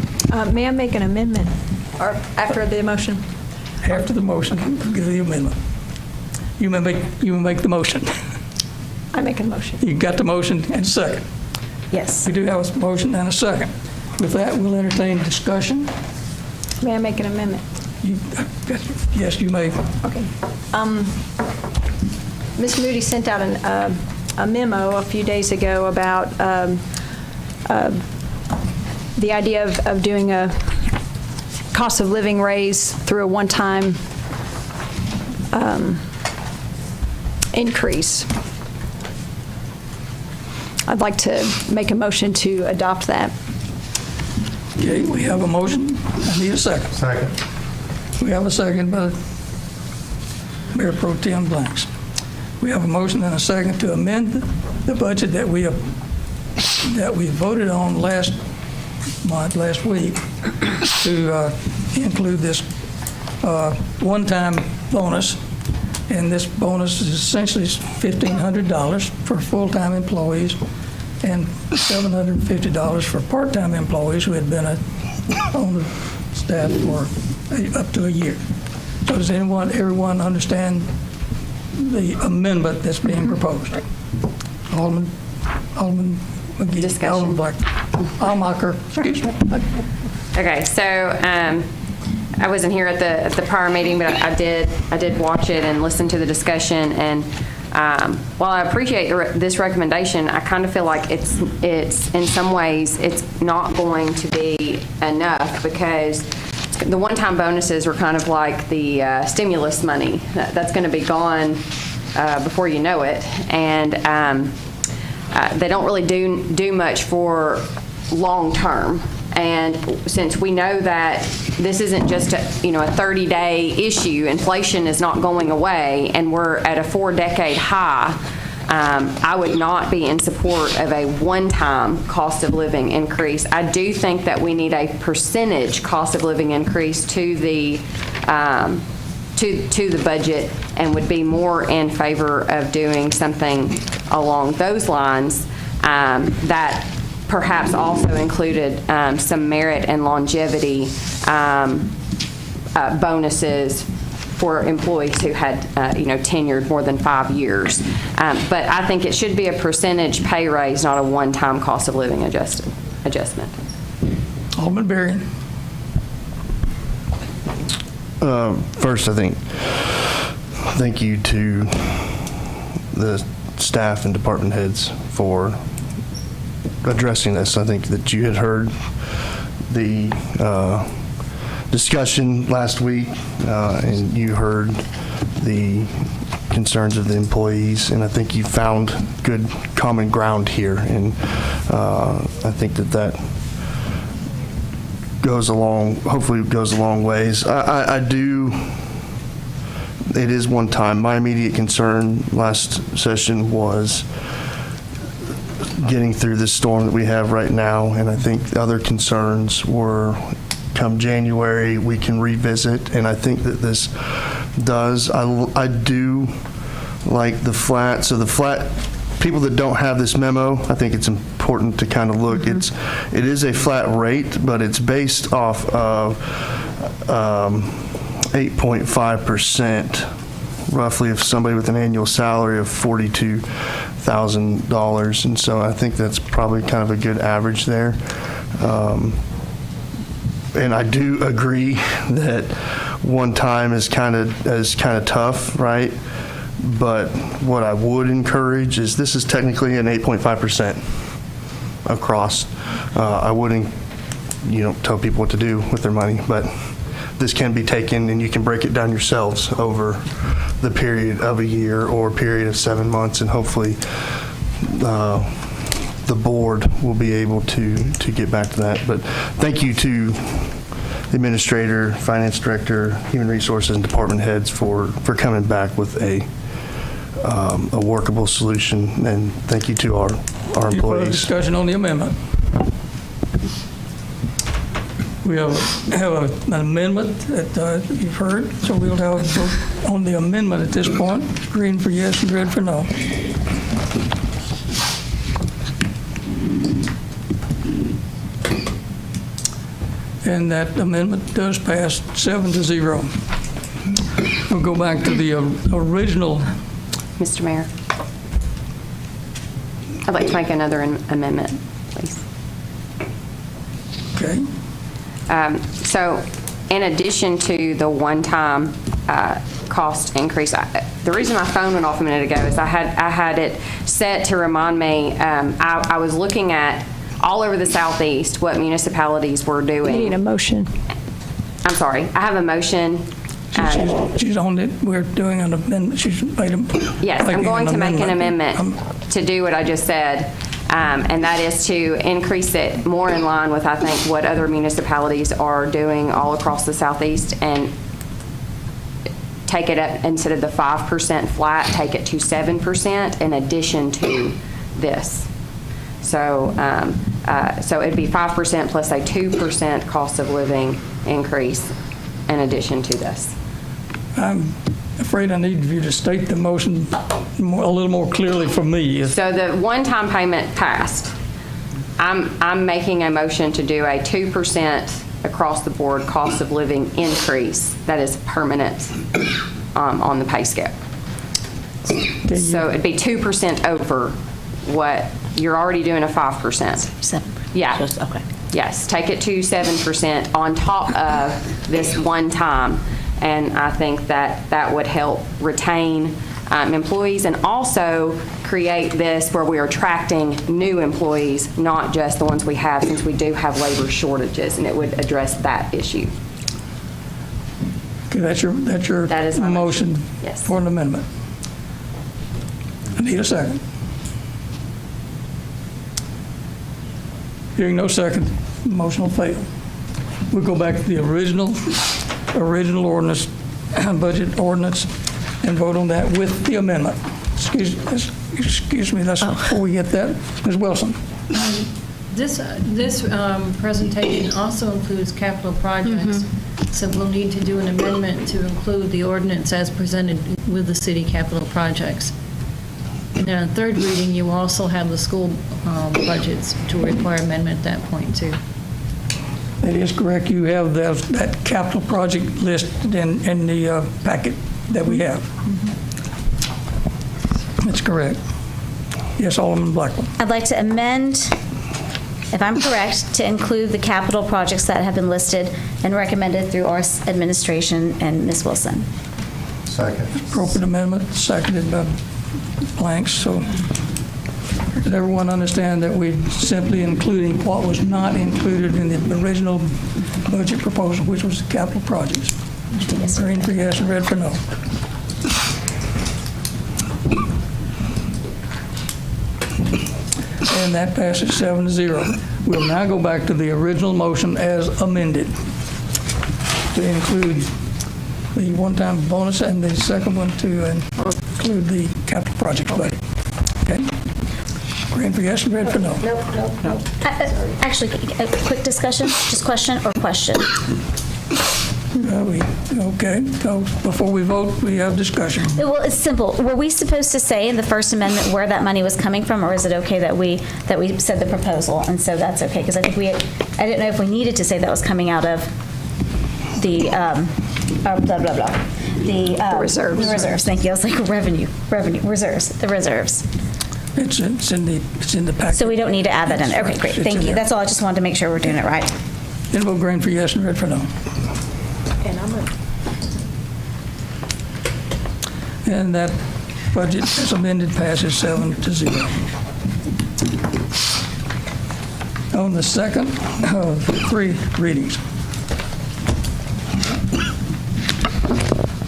Speaker 5: May I make an amendment, or after the motion?
Speaker 1: After the motion, give the amendment. You may make the motion.
Speaker 5: I make a motion.
Speaker 1: You got the motion and a second.
Speaker 5: Yes.
Speaker 1: We do have a motion and a second. With that, we'll entertain discussion.
Speaker 5: May I make an amendment?
Speaker 1: Yes, you may.
Speaker 5: Okay. Ms. Moody sent out a memo a few days ago about the idea of doing a cost of living raise through a one-time increase. I'd like to make a motion to adopt that.
Speaker 1: Okay, we have a motion. I need a second.
Speaker 4: Second.
Speaker 1: We have a second by Mayor Pro Tem Blanks. We have a motion and a second to amend the budget that we voted on last week to include this one-time bonus And this bonus is essentially $1,500 for full-time employees and $750 for part-time employees who had been on the staff for up to a year. So does everyone understand the amendment that's being proposed? Alderman McGee.
Speaker 7: Discussion.
Speaker 1: Alderman Black. Almacher, excuse me.
Speaker 7: Okay, so I wasn't here at the prior meeting, but I did watch it and listen to the discussion. And while I appreciate this recommendation, I kind of feel like it's in some ways it's not going to be enough, because the one-time bonuses are kind of like the stimulus money that's going to be gone before you know it, and they don't really do much for long-term. And since we know that this isn't just a 30-day issue, inflation is not going away, and we're at a 4-decade high, I would not be in support of a one-time cost of living increase. I do think that we need a percentage cost of living increase to the budget, and would be more in favor of doing something along those lines that perhaps also included some merit and longevity bonuses for employees who had, tenured more than 5 years. But I think it should be a percentage pay raise, not a one-time cost of living adjustment.
Speaker 1: Alderman Berrien.
Speaker 8: First, thank you to the staff and department heads for addressing this. I think that you had heard the discussion last week, and you heard the concerns of the employees, and I think you found good common ground here, and I think that hopefully goes a long ways. It is one time. My immediate concern last session was getting through this storm that we have right now, and I think the other concerns were come January we can revisit, and I think that this does. I do like the flat. So the flat, people that don't have this memo, I think it's important to kind of look. Mm-hmm. It is a flat rate, but it's based off of 8.5%, roughly, of somebody with an annual salary of $42,000, and so I think that's probably kind of a good average there. And I do agree that one time is kind of tough, right? But what I would encourage is this is technically an 8.5% across. I wouldn't, tell people what to do with their money, but this can be taken and you can break it down yourselves over the period of a year or a period of 7 months, and hopefully the board will be able to get back to that. But thank you to the administrator, finance director, human resources, and department heads for coming back with a workable solution, and thank you to our
Speaker 1: Any further
Speaker 8: employees.
Speaker 1: discussion on the amendment? We have an amendment that you've heard, so we'll have a vote on the amendment at this point. Green for yes and red for no. And that amendment does pass 7-0. We'll go back to the original.
Speaker 7: Mr. Mayor, I'd like to make another amendment, please.
Speaker 1: Okay.
Speaker 7: So in addition to the one-time cost increase, the reason my phone went off a minute ago is I had it set to remind me. I was looking at all over the Southeast what municipalities were doing.
Speaker 5: You need a motion.
Speaker 7: I'm sorry. I have a motion.
Speaker 1: She's on it. We're doing an amendment. She's made a.
Speaker 7: Yes, I'm going to make an amendment to do what I just said, and that is to increase it more in line with, I think, what other municipalities are doing all across the Southeast, and take it up, instead of the 5% flat, take it to 7% in addition to this. So, so it'd be 5% plus a 2% cost of living increase in addition to this.
Speaker 1: I'm afraid I need you to state the motion a little more clearly for me.
Speaker 7: So the one-time payment passed. I'm making a motion to do a 2% across-the-board cost of living increase that is permanent on the pay scale. So it'd be 2% over what, you're already doing a 5%.
Speaker 6: 7%.
Speaker 7: Yeah.
Speaker 9: Okay.
Speaker 7: Yes, take it to 7% on top of this one time. And I think that that would help retain employees and also create this where we are attracting new employees, not just the ones we have, since we do have labor shortages, and it would address that issue.
Speaker 1: Okay, that's your
Speaker 7: That is my
Speaker 1: motion
Speaker 7: Yes.
Speaker 1: for an amendment. I need a second. Hearing no second, the motion will fail. We'll go back to the original ordinance, budget ordinance, and vote on that with the amendment. Excuse me, that's before we get that. Ms. Wilson.
Speaker 12: This presentation also includes capital projects, so we'll need to do an amendment to include the ordinance as presented with the city capital projects. And then on third reading, you also have the school budgets to require amendment at that point, too.
Speaker 1: That is correct. You have that capital project listed in the packet that we have. That's correct. Yes, Alderman Blackwell.
Speaker 6: I'd like to amend, if I'm correct, to include the capital projects that have been listed and recommended through our administration and Ms. Wilson.
Speaker 4: Second.
Speaker 1: Appropriate amendment, seconded by Blanks. So does everyone understand that we're simply including what was not included in the original budget proposal, which was the capital projects? Green for yes and red for no. And that passes 7-0. We'll now go back to the original motion as amended to include the one-time bonus and the second one to include the capital project budget. Okay? Green for yes and red for no.
Speaker 2: Nope.
Speaker 6: Actually, a quick discussion, just question or question?
Speaker 1: Okay, so before we vote, we have discussion.
Speaker 6: Well, it's simple. Were we supposed to say in the First Amendment where that money was coming from, or is it okay that we said the proposal, and so that's okay? Because I think I didn't know if we needed to say that was coming out of the, blah, blah, blah. The reserves. The reserves, thank you. I was like, revenue, reserves, the reserves.
Speaker 1: It's in the packet.
Speaker 6: So we don't need to add that in. Okay, great,
Speaker 1: It's
Speaker 6: thank
Speaker 1: in
Speaker 6: you.
Speaker 1: there.
Speaker 6: That's all, I just wanted to make sure we're doing it right.
Speaker 1: Then vote green for yes and red for no.
Speaker 12: And I'm a
Speaker 1: And that budget as amended passes 7-0. On the second of 3 readings.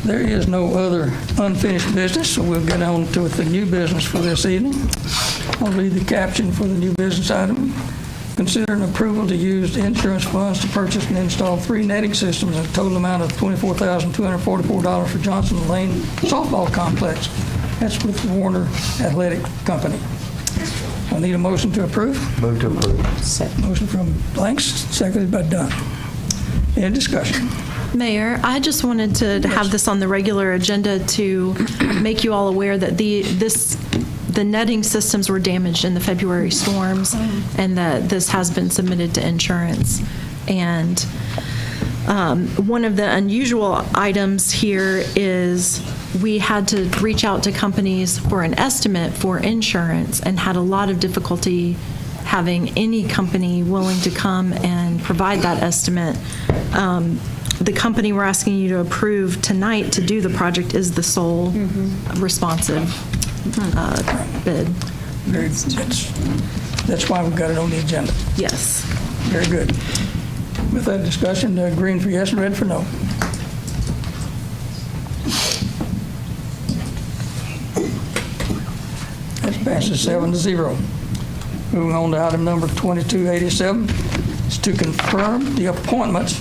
Speaker 1: There is no other unfinished business, so we'll get on to the new business for this evening. I'll read the caption for the new business item. Consider an approval to use insurance funds to purchase and install 3 netting systems at a total amount of $24,244 for Johnson Lane Softball Complex. That's with the Warner Athletic Company. I need a motion to approve.
Speaker 4: Move to approve.
Speaker 1: Motion from Blanks, seconded by Dunn. Any discussion?
Speaker 11: Mayor, I just wanted to have this on the regular agenda to make you all aware that the netting systems were damaged in the February storms, and that this has been submitted to insurance. And one of the unusual items here is we had to reach out to companies for an estimate for insurance and had a lot of difficulty having any company willing to come and provide that estimate. The company we're asking you to approve tonight to do the project is the sole responsive bid.
Speaker 1: That's why we've got it on the agenda.
Speaker 11: Yes.
Speaker 1: Very good. With that discussion, green for yes and red for no. That passes 7-0. Moving on to item number 2287, is to confirm the appointments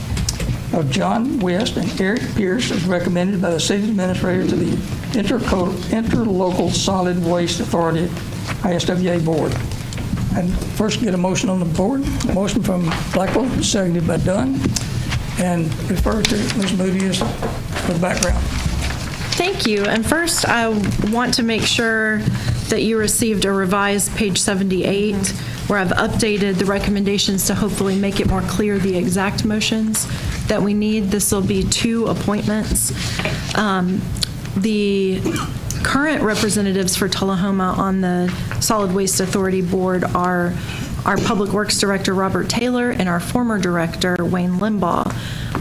Speaker 1: of John West and Eric Pierce as recommended by the city administrator to the Interlocal Solid Waste Authority, ISWA Board. I'd first get a motion on the board. A motion from Blackwell, seconded by Dunn, and refer to Ms. Moody for the background.
Speaker 11: Thank you. And first, I want to make sure that you received a revised page 78, where I've updated the recommendations to hopefully make it more clear the exact motions that we need. This will be 2 appointments. The current representatives for Tullahoma on the Solid Waste Authority Board are our Public Works Director, Robert Taylor, and our former director, Wayne Limbaugh.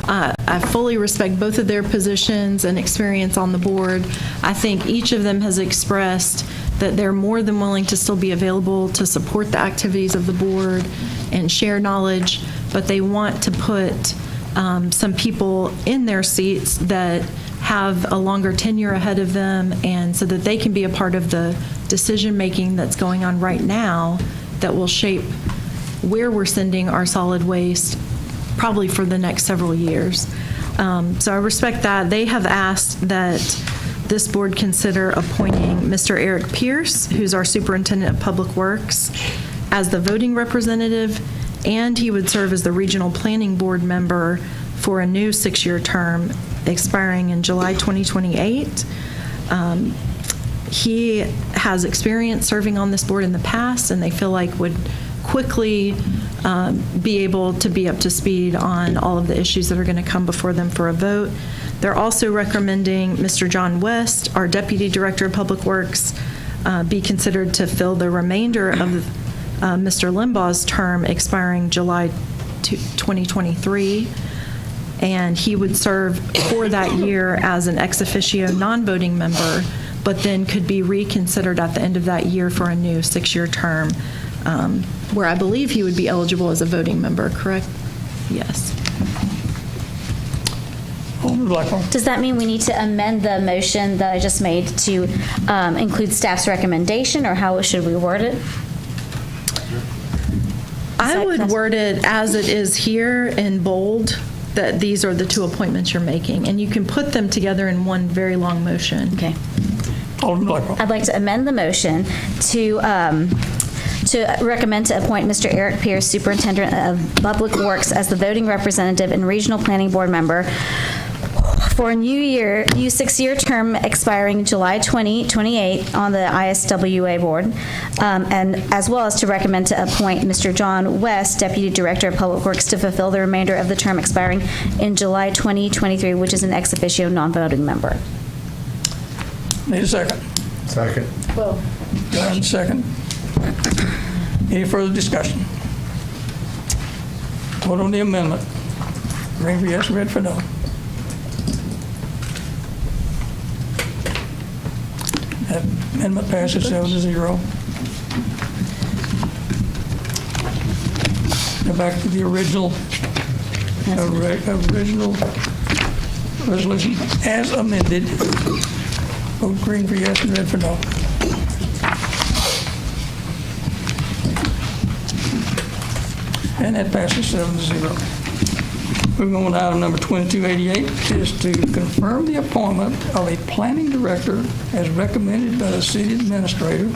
Speaker 11: I fully respect both of their positions and experience on the board. I think each of them has expressed that they're more than willing to still be available to support the activities of the board and share knowledge, but they want to put some people in their seats that have a longer tenure ahead of them, and so that they can be a part of the decision-making that's going on right now that will shape where we're sending our solid waste probably for the next several years. So I respect that. They have asked that this board consider appointing Mr. Eric Pierce, who's our Superintendent of Public Works, as the voting representative, and he would serve as the Regional Planning Board member for a new 6-year term expiring in July 2028. He has experience serving on this board in the past, and they feel like would quickly be able to be up to speed on all of the issues that are going to come before them for a vote. They're also recommending Mr. John West, our Deputy Director of Public Works, be considered to fill the remainder of Mr. Limbaugh's term expiring July 2023. And he would serve for that year as an ex officio non-voting member, but then could be reconsidered at the end of that year for a new 6-year term, where I believe he would be eligible as a voting member, correct? Yes.
Speaker 1: Alderman Blackwell.
Speaker 6: Does that mean we need to amend the motion that I just made to include staff's recommendation, or how should we word it?
Speaker 11: I would word it as it is here in bold, that these are the 2 appointments you're making, and you can put them together in one very long motion.
Speaker 6: Okay.
Speaker 1: Alderman Blackwell.
Speaker 6: I'd like to amend the motion to recommend to appoint Mr. Eric Pierce, Superintendent of Public Works, as the voting representative and Regional Planning Board member for a new 6-year term expiring July 2028 on the ISWA board, and as well as to recommend to appoint Mr. John West, Deputy Director of Public Works, to fulfill the remainder of the term expiring in July 2023, which is an ex officio non-voting member.
Speaker 1: Need a second?
Speaker 4: Second.
Speaker 1: Go ahead, second. Any further discussion? Vote on the amendment. Green for yes, red for no. That amendment passes 7-0. Now back to the original resolution as amended. Vote green for yes and red for no. And that passes 7-0. Moving on to item number 2288 is to confirm the appointment of a planning director as recommended by the city administrator.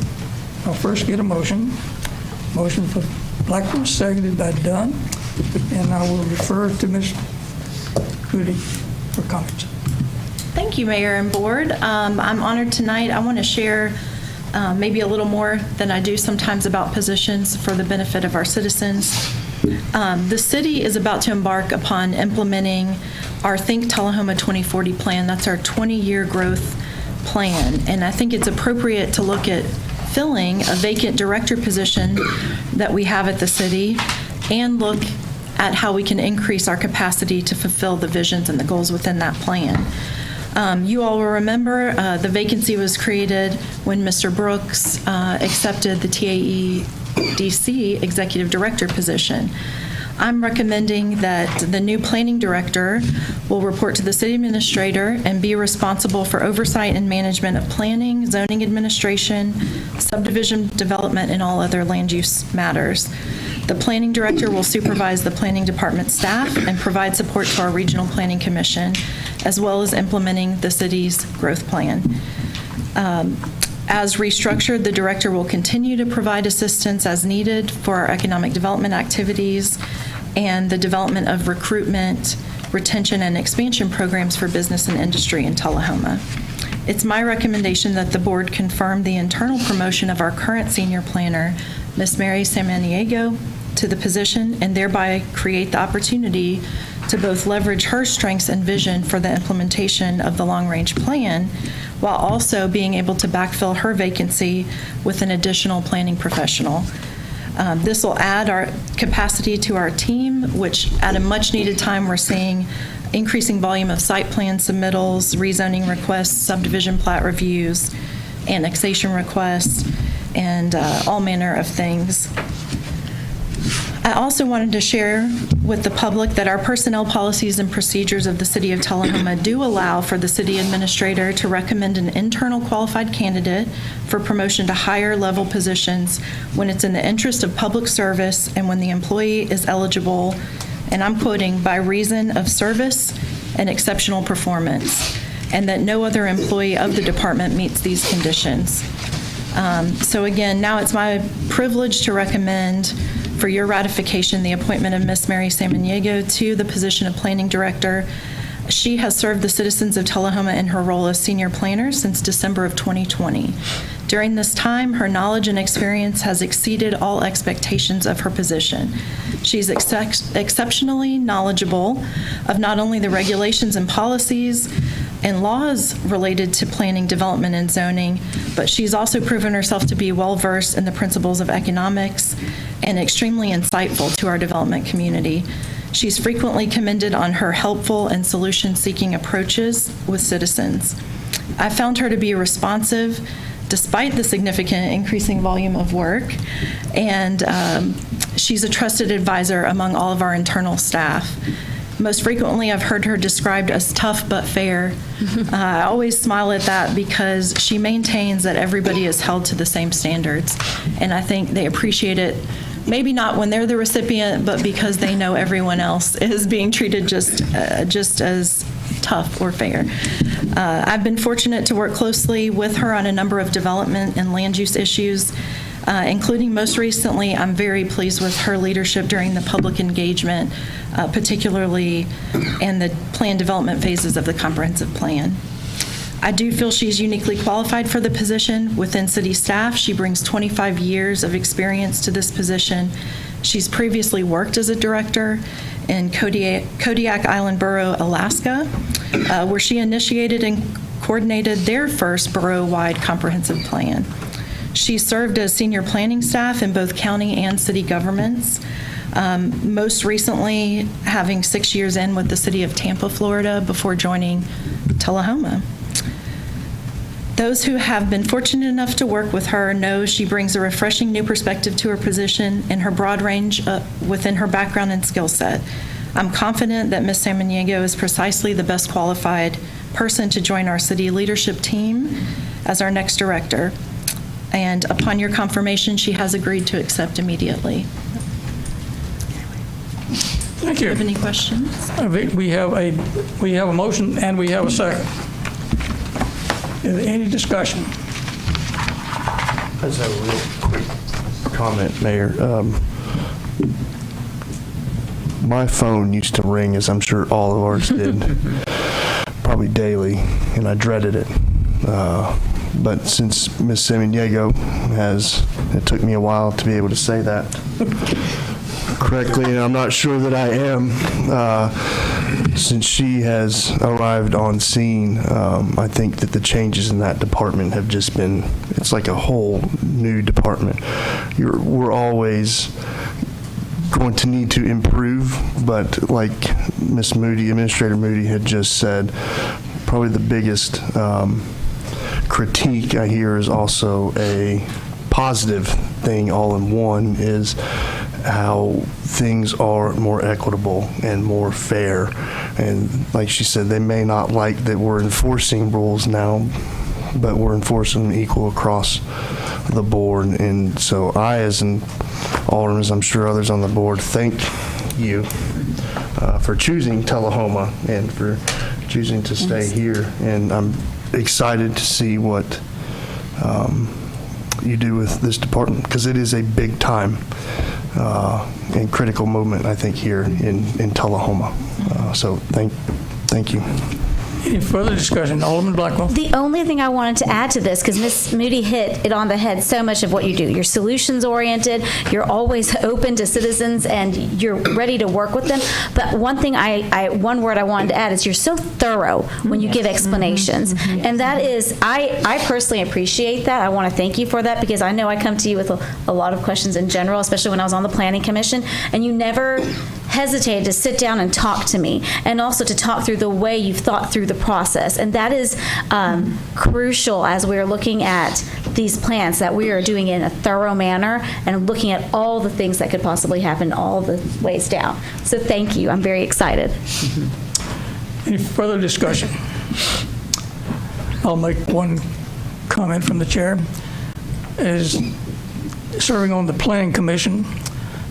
Speaker 1: I'll first get a motion. Motion for Blackburn, seconded by Dunn. And I will refer to Ms. Goody for comments.
Speaker 11: Thank you, Mayor and Board. I'm honored tonight. I want to share maybe a little more than I do sometimes about positions for the benefit of our citizens. The city is about to embark upon implementing our Think Tullahoma 2040 plan. That's our 20-year growth plan. And I think it's appropriate to look at filling a vacant director position that we have at the city and look at how we can increase our capacity to fulfill the visions and the goals within that plan. You all will remember the vacancy was created when Mr. Brooks accepted the TAEDC Executive Director position. I'm recommending that the new planning director will report to the city administrator and be responsible for oversight and management of planning, zoning administration, subdivision development, and all other land use matters. The planning director will supervise the planning department staff and provide support to our regional planning commission, as well as implementing the city's growth plan. As restructured, the director will continue to provide assistance as needed for our economic development activities and the development of recruitment, retention, and expansion programs for business and industry in Tullahoma. It's my recommendation that the board confirm the internal promotion of our current senior planner, Ms. Mary Samaniego, to the position and thereby create the opportunity to both leverage her strengths and vision for the implementation of the long-range plan, while also being able to backfill her vacancy with an additional planning professional. This will add our capacity to our team, which at a much-needed time we're seeing increasing volume of site plan submittals, rezoning requests, subdivision plat reviews, annexation requests, and all manner of things. I also wanted to share with the public that our personnel policies and procedures of the City of Tullahoma do allow for the city administrator to recommend an internal qualified candidate for promotion to higher level positions when it's in the interest of public service and when the employee is eligible, and I'm quoting, by reason of service and exceptional performance, and that no other employee of the department meets these conditions. So again, now it's my privilege to recommend for your ratification the appointment of Ms. Mary Samaniego to the position of Planning Director. She has served the citizens of Tullahoma in her role as Senior Planner since December of 2020. During this time, her knowledge and experience has exceeded all expectations of her position. She's exceptionally knowledgeable of not only the regulations and policies and laws related to planning, development, and zoning, but she's also proven herself to be well-versed in the principles of economics and extremely insightful to our development community. She's frequently commended on her helpful and solution-seeking approaches with citizens. I found her to be responsive despite the significant increasing volume of work, and she's a trusted advisor among all of our internal staff. Most frequently, I've heard her described as tough but fair. I always smile at that because she maintains that everybody is held to the same standards, and I think they appreciate it, maybe not when they're the recipient, but because they know everyone else is being treated just as tough or fair. I've been fortunate to work closely with her on a number of development and land use issues, including most recently, I'm very pleased with her leadership during the public engagement, particularly in the plan development phases of the comprehensive plan. I do feel she's uniquely qualified for the position within city staff. She brings 25 years of experience to this position. She's previously worked as a director in Kodiak Island Borough, Alaska, where she initiated and coordinated their first borough-wide comprehensive plan. She served as senior planning staff in both county and city governments, most recently having 6 years in with the city of Tampa, Florida, before joining Tullahoma. Those who have been fortunate enough to work with her know she brings a refreshing new perspective to her position and her broad range within her background and skill set. I'm confident that Ms. Samaniego is precisely the best qualified person to join our city leadership team as our next director. And upon your confirmation, she has agreed to accept immediately.
Speaker 1: Thank
Speaker 11: Do
Speaker 1: you.
Speaker 11: you have any questions?
Speaker 1: We have a motion and we have a second. Is there any discussion?
Speaker 8: I just have a real quick comment, Mayor. My phone used to ring, as I'm sure all of ours did, probably daily, and I dreaded it. But since Ms. Samaniego it took me a while to be able to say that correctly, and I'm not sure that I am. Since she has arrived on scene, I think that the changes in that department have just been, it's like a whole new department. We're always going to need to improve, but like Ms. Moody, Administrator Moody had just said, probably the biggest critique I hear is also a positive thing all in one, is how things are more equitable and more fair. And like she said, they may not like that we're enforcing rules now, but we're enforcing them equal across the board. And so I, as an alderman, as I'm sure others on the board, thank you for choosing Tullahoma and for choosing to stay here. And I'm excited to see what you do with this department, because it is a big time and critical moment, I think, here in Tullahoma. So thank you.
Speaker 1: Any further discussion? Alderman Blackwell.
Speaker 6: The only thing I wanted to add to this, because Ms. Moody hit it on the head so much of what you do. You're solutions-oriented, you're always open to citizens, and you're ready to work with them. But one thing one word I wanted to add is you're so thorough when you give explanations. And that is, I personally appreciate that. I want to thank you for that, because I know I come to you with a lot of questions in general, especially when I was on the Planning Commission, and you never hesitated to sit down and talk to me, and also to talk through the way you've thought through the process. And that is crucial as we're looking at these plans, that we are doing it in a thorough manner and looking at all the things that could possibly happen all the ways down. So thank you. I'm very excited.
Speaker 1: Any further discussion? I'll make one comment from the chair. As serving on the Planning Commission,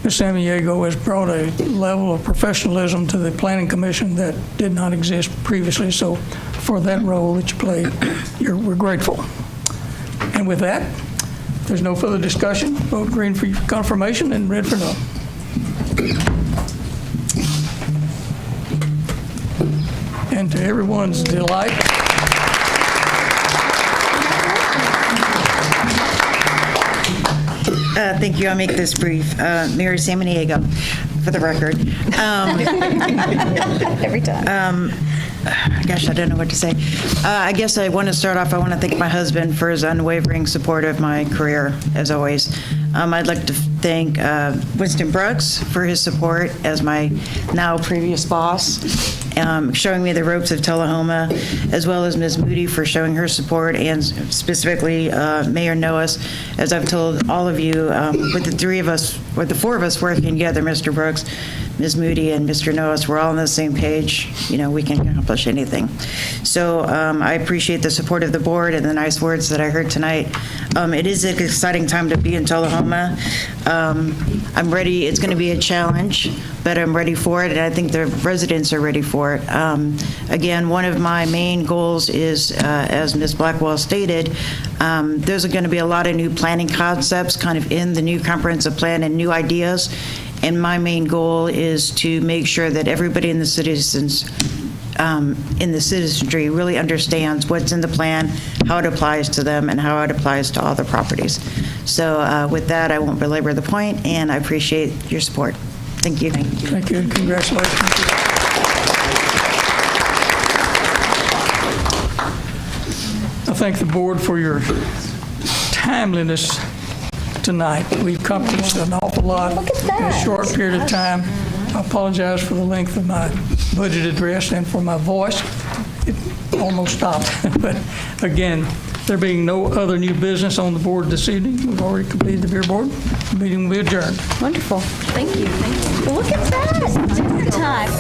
Speaker 1: Ms. Samaniego has brought a level of professionalism to the Planning Commission that did not exist previously. So for that role that you play, we're grateful. And with that, if there's no further discussion, vote green for confirmation and red for no. And to everyone's delight,
Speaker 13: Thank you. I'll make this brief. Mayor Samaniego, for the record.
Speaker 6: Every time.
Speaker 13: Gosh, I don't know what to say. I guess I want to start off, I want to thank my husband for his unwavering support of my career, as always. I'd like to thank Winston Brooks for his support as my now previous boss, showing me the ropes of Tullahoma, as well as Ms. Moody for showing her support, and specifically Mayor Noah's. As I've told all of you, with the three of us, with the four of us working together, Mr. Brooks, Ms. Moody, and Mr. Noah's, we're all on the same page. You know, we can accomplish anything. So I appreciate the support of the board and the nice words that I heard tonight. It is an exciting time to be in Tullahoma. I'm ready. It's going to be a challenge, but I'm ready for it, and I think the residents are ready for it. Again, one of my main goals is, as Ms. Blackwell stated, there's going to be a lot of new planning concepts kind of in the new comprehensive plan and new ideas. And my main goal is to make sure that everybody in the citizenry really understands what's in the plan, how it applies to them, and how it applies to all the properties. So with that, I won't belabor the point, and I appreciate your support. Thank you.
Speaker 1: thank you and congratulations. I thank the board for your timeliness tonight. We've accomplished an awful lot in a short period of time. I apologize for the length of my budget address and for my voice. It almost stopped. But again, there being no other new business on the board this evening, we've already completed the beer board. The meeting will be adjourned.
Speaker 6: Wonderful. Thank you. Thank you. Look at that. Dinner time.